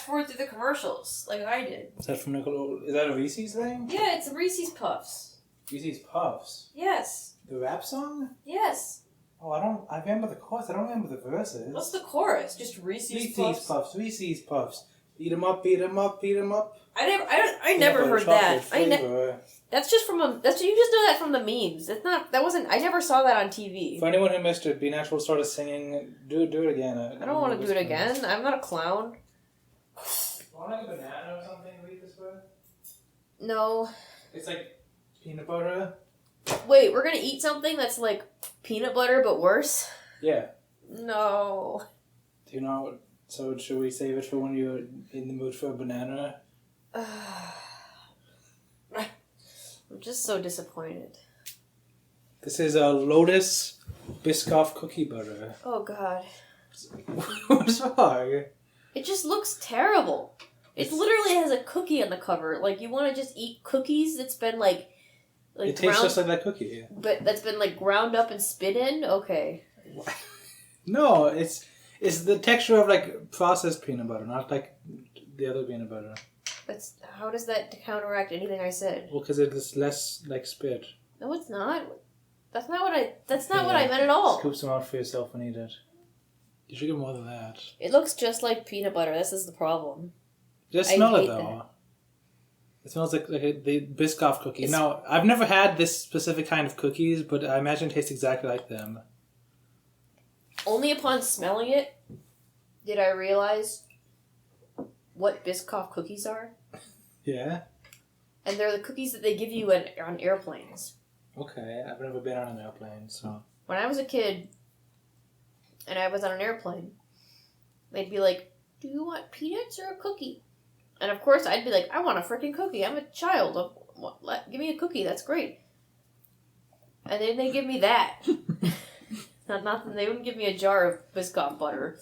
forward through the commercials like I did. Is that from Nickelodeon? Is that a Reese's thing? Yeah, it's Reese's Puffs. Reese's Puffs. Yes. The rap song? Yes. Oh, I remember the chorus. I don't remember the verses. What's the chorus? Just Reese's Puffs. Reese's Puffs. Beat 'em up, beat 'em up, beat 'em up. I never heard that. That's just from you just know that from the memes. I never saw that on TV. For anyone who missed it, Be Natural started singing. Do it again. I don't want to do it again. I'm not a clown. Want like a banana or something? Read this way. No. It's like peanut butter. Wait, we're gonna eat something that's like peanut butter but worse? Yeah. No. Do you know? So should we save it for when you're in the mood for a banana? I'm just so disappointed. This is a Lotus Biscoff cookie butter. Oh God. What's wrong? It just looks terrible. It literally has a cookie on the cover. Like, you want to just eat cookies that's been like it tastes just like that cookie. But that's been like ground up and spit in? Okay. No, it's the texture of like processed peanut butter, not like the other peanut butter. How does that counteract anything I said? Well, because it is less like spit. No, it's not. That's not what I meant at all. Scoop some out for yourself and eat it. You should get more than that. It looks just like peanut butter. This is the problem. Just smell it though. It smells like the Biscoff cookie. Now, I've never had this specific kind of cookies, but I imagine it tastes exactly like them. Only upon smelling it did I realize what Biscoff cookies are. Yeah? And they're the cookies that they give you on airplanes. Okay, I've never been on an airplane, so... When I was a kid, and I was on an airplane, they'd be like, do you want peanuts or a cookie? And of course, I'd be like, I want a freaking cookie. I'm a child. Give me a cookie. That's great. And then they give me that. They wouldn't give me a jar of Biscoff butter.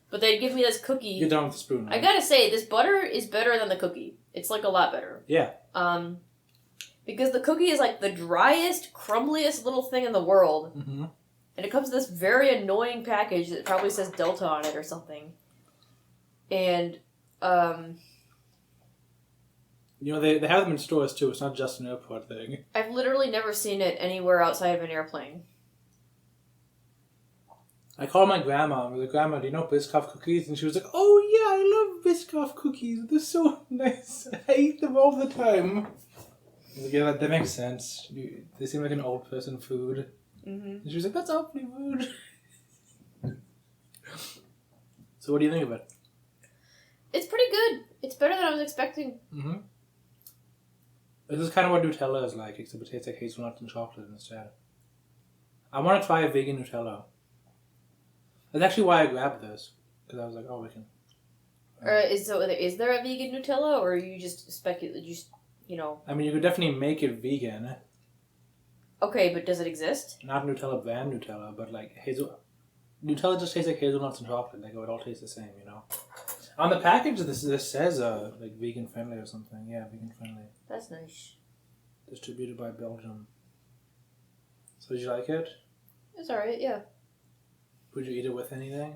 But they'd give me this cookie. Get down with the spoon. Right? I gotta say, this butter is better than the cookie. It's like a lot better. Yeah. Because the cookie is like the driest, crumbliest little thing in the world. Mm-hmm. And it comes in this very annoying package that probably says Delta on it or something. And, you know, they have them in stores too. It's not just an airport thing. I've literally never seen it anywhere outside of an airplane. I called my grandma and was like, Grandma, do you know Biscoff cookies? And she was like, oh yeah, I love Biscoff cookies. They're so nice. I eat them all the time. I was like, yeah, that makes sense. They seem like an old person food. Mm-hmm. And she was like, that's awfully rude. So what do you think of it? It's pretty good. It's better than I was expecting. Mm-hmm. This is kind of what Nutella is like, except it tastes like hazelnut and chocolate instead. I want to try a vegan Nutella. That's actually why I grabbed this. Because I was like, oh, we can... Is there a vegan Nutella, or you just speculate, I mean, you could definitely make it vegan. Okay, but does it exist? Not Nutella brand Nutella, but like Nutella just tastes like hazelnuts and chocolate. Like, it would all taste the same, you know? On the package, this says, like, vegan friendly or something. Yeah, vegan friendly. That's nice. Distributed by Belgium. So, did you like it? It's alright, yeah. Would you eat it with anything?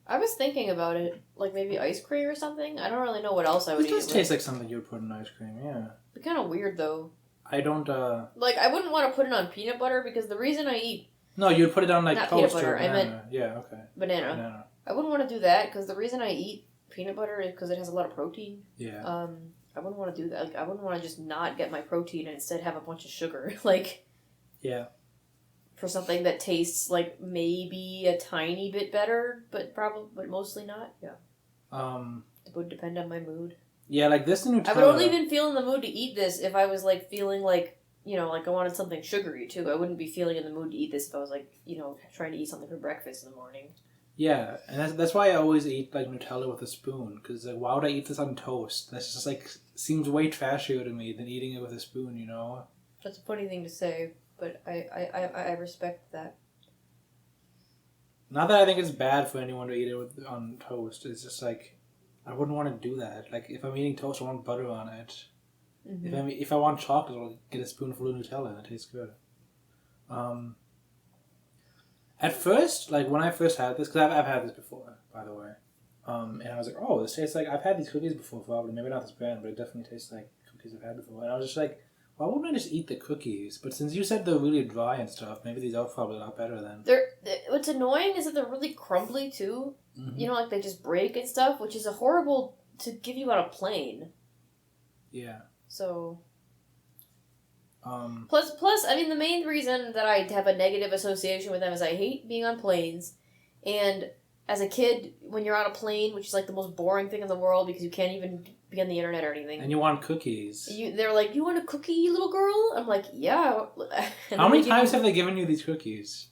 I was thinking about it. Like, maybe ice cream or something? I don't really know what else I would eat it with. It does taste like something you would put in ice cream, yeah. It's kind of weird, though. I don't, Like, I wouldn't want to put it on peanut butter, because the reason I eat... No, you'd put it on, like, not toast peanut butter, or banana. I meant yeah, okay. Banana. I wouldn't want to do that, because the reason I eat peanut butter is because it has a lot of protein. Yeah. I wouldn't want to do that. Like, I wouldn't want to just not get my protein and instead have a bunch of sugar. Like... Yeah. For something that tastes like maybe a tiny bit better, but mostly not. Yeah. It would depend on my mood. Yeah, like this Nutella. I would only even feel in the mood to eat this if I was like feeling like, like I wanted something sugary too. I wouldn't be feeling in the mood to eat this if I was like, trying to eat something for breakfast in the morning. Yeah, and that's why I always eat like Nutella with a spoon, because like, why would I eat this on toast? That's just like seems way trashier to me than eating it with a spoon, you know. That's a funny thing to say. But I respect that. Not that I think it's bad for anyone to eat it on toast. It's just like, I wouldn't want to do that. Like, if I'm eating toast, I want butter on it. Mm-hmm. If I want chocolate, I'll get a spoonful of Nutella and it tastes good. At first, like when I first had this, because I've had this before, by the way. And I was like, oh, this tastes like I've had these cookies before, probably maybe not this brand, but it definitely tastes like cookies I've had before. And I was just like, why wouldn't I just eat the cookies? But since you said they're really dry and stuff, maybe these are probably a lot better then. What's annoying is that they're really crumbly too. Mm-hmm. You know, like they just break and stuff, which is a horrible to give you on a plane. Yeah. So. Um. Plus, I mean, the main reason that I have a negative association with them is I hate being on planes, and as a kid, when you're on a plane, which is like the most boring thing in the world because you can't even be on the internet or anything. And you want cookies. They're like, you want a cookie, little girl? I'm like, yeah. How many times have they given you these cookies?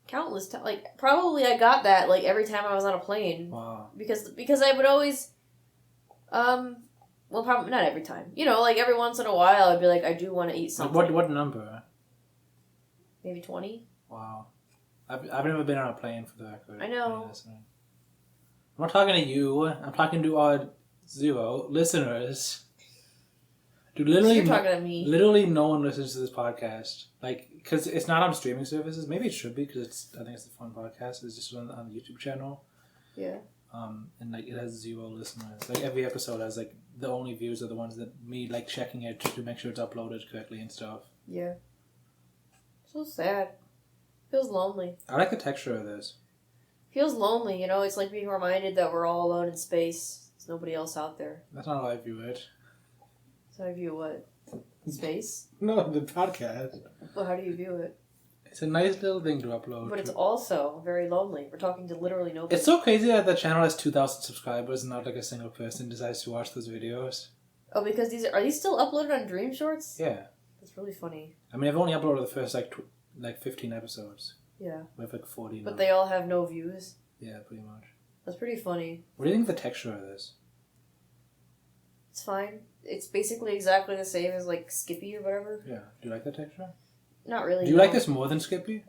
Countless times. Like, probably I got that, like, every time I was on a plane. Wow. Because I would always, well, probably not every time. You know, like, every once in a while, I'd be like, I do want to eat something. What number? Maybe 20? Wow. I've never been on a plane for the record. I know. I'm not talking to you. I'm talking to our 0 listeners. Dude, literally, You're talking to me. Literally, no one listens to this podcast. Like, because it's not on streaming services. Maybe it should be because I think it's a fun podcast. It's just on the YouTube channel. Yeah. And like it has 0 listeners. Like every episode has like the only views are the ones that me like checking it to make sure it's uploaded correctly and stuff. Yeah. So sad. Feels lonely. I like the texture of this. Feels lonely, you know. It's like being reminded that we're all alone in space. There's nobody else out there. That's not how I view it. So I view what? Space? No, the podcast. Well, how do you view it? It's a nice little thing to upload. But it's also very lonely. We're talking to literally nobody. It's so crazy that the channel has 2,000 subscribers and not like a single person decides to watch those videos. Oh, because are these still uploaded on Dream Shorts? Yeah. That's really funny. I mean, I've only uploaded the first like 15 episodes. Yeah. We have like 40 now. But they all have no views? Yeah, pretty much. That's pretty funny. What do you think of the texture of this? It's fine. It's basically exactly the same as like Skippy or whatever. Yeah. Do you like the texture? Not really. Do you like this more than Skippy?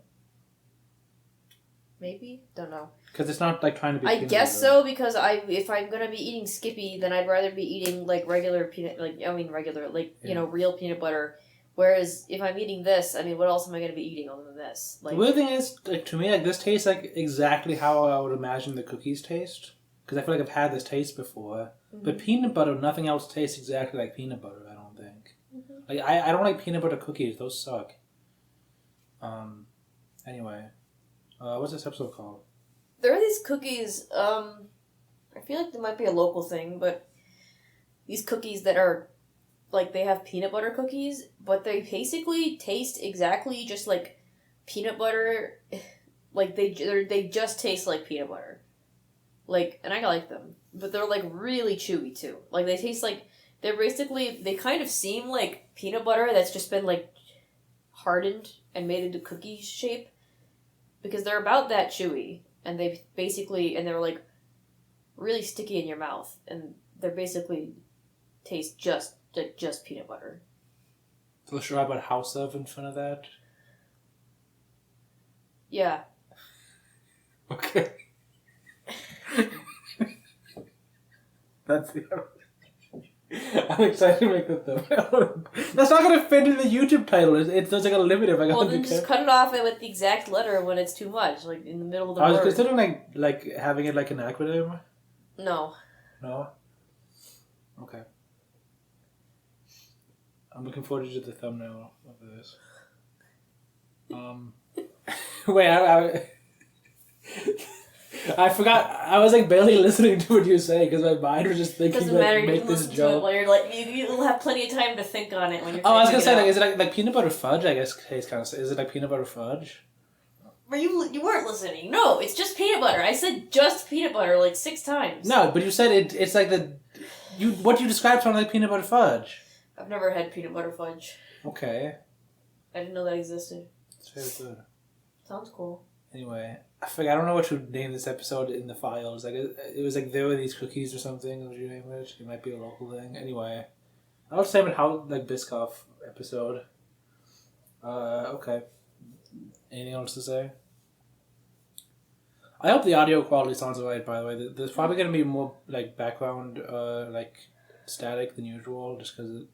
Maybe? Don't know. Because it's not like trying to be. I guess so, because if I'm gonna be eating Skippy, then I'd rather be eating like regular you know, real peanut butter. Whereas if I'm eating this, I mean, what else am I gonna be eating other than this? Like, the weird thing is, like to me, like this tastes like exactly how I would imagine the cookies taste. Because I feel like I've had this taste before. Mm-hmm. But peanut butter, nothing else tastes exactly like peanut butter. I don't think. Mm-hmm. Like I don't like peanut butter cookies. Those suck. Anyway, what's this episode called? There are these cookies. I feel like there might be a local thing, but these cookies that are like they have peanut butter cookies, but they basically taste exactly just like peanut butter. Like they just taste like peanut butter. Like, and I like them, but they're like really chewy too. Like they taste like they kind of seem like peanut butter that's just been like hardened and made into cookie shape, because they're about that chewy, and they're like really sticky in your mouth, and they're basically taste just peanut butter. So should I put house of in front of that? Yeah. Okay. That's the. I'm excited to make the thumbnail. That's not gonna fit in the YouTube title. There's like a limit if I got. Well, then just cut it off with the exact letter when it's too much, like in the middle of the word. I was word. considering like having it like an acronym. No. No. Okay. I'm looking forward to the thumbnail of this. Wait, I forgot. I was like barely listening to what you were saying because my mind was just thinking doesn't matter, make this joke. While you're like, you'll have plenty of time to think on it when you're. Oh, I was gonna say like, is it like peanut butter fudge? I guess tastes kind of. Is it like peanut butter fudge? But you weren't listening. No, it's just peanut butter. I said just peanut butter like 6 times. No, but you said it's like what you described sounded like peanut butter fudge. I've never had peanut butter fudge. Okay. I didn't know that existed. It's very good. Sounds cool. Anyway, I don't know what to name this episode in the files. Like it was like there were these cookies or something. What would you name it? It might be a local thing. Anyway, I would say it how like Biscoff episode. Okay. Anything else to say? I hope the audio quality sounds alright. By the way, there's probably gonna be more like background like static than usual. Just because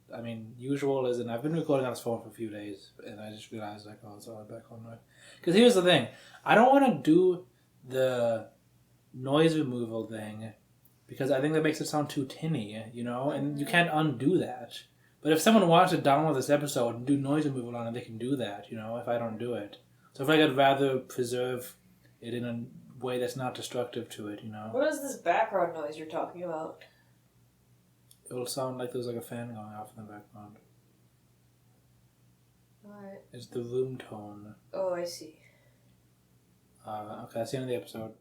usual is, and I've been recording on this phone for a few days, and I just realized like, oh, it's all background noise. Because here's the thing, I don't want to do the noise removal thing because I think that makes it sound too tinny, you know, and you can't undo that. But if someone wants to download this episode and do noise removal on it, they can do that, you know, if I don't do it. So I feel like I'd rather preserve it in a way that's not destructive to it, you know. What is this background noise you're talking about? It'll sound like there's like a fan going off in the background. Alright. It's the room tone. Oh, I see. Okay, that's the end of the episode.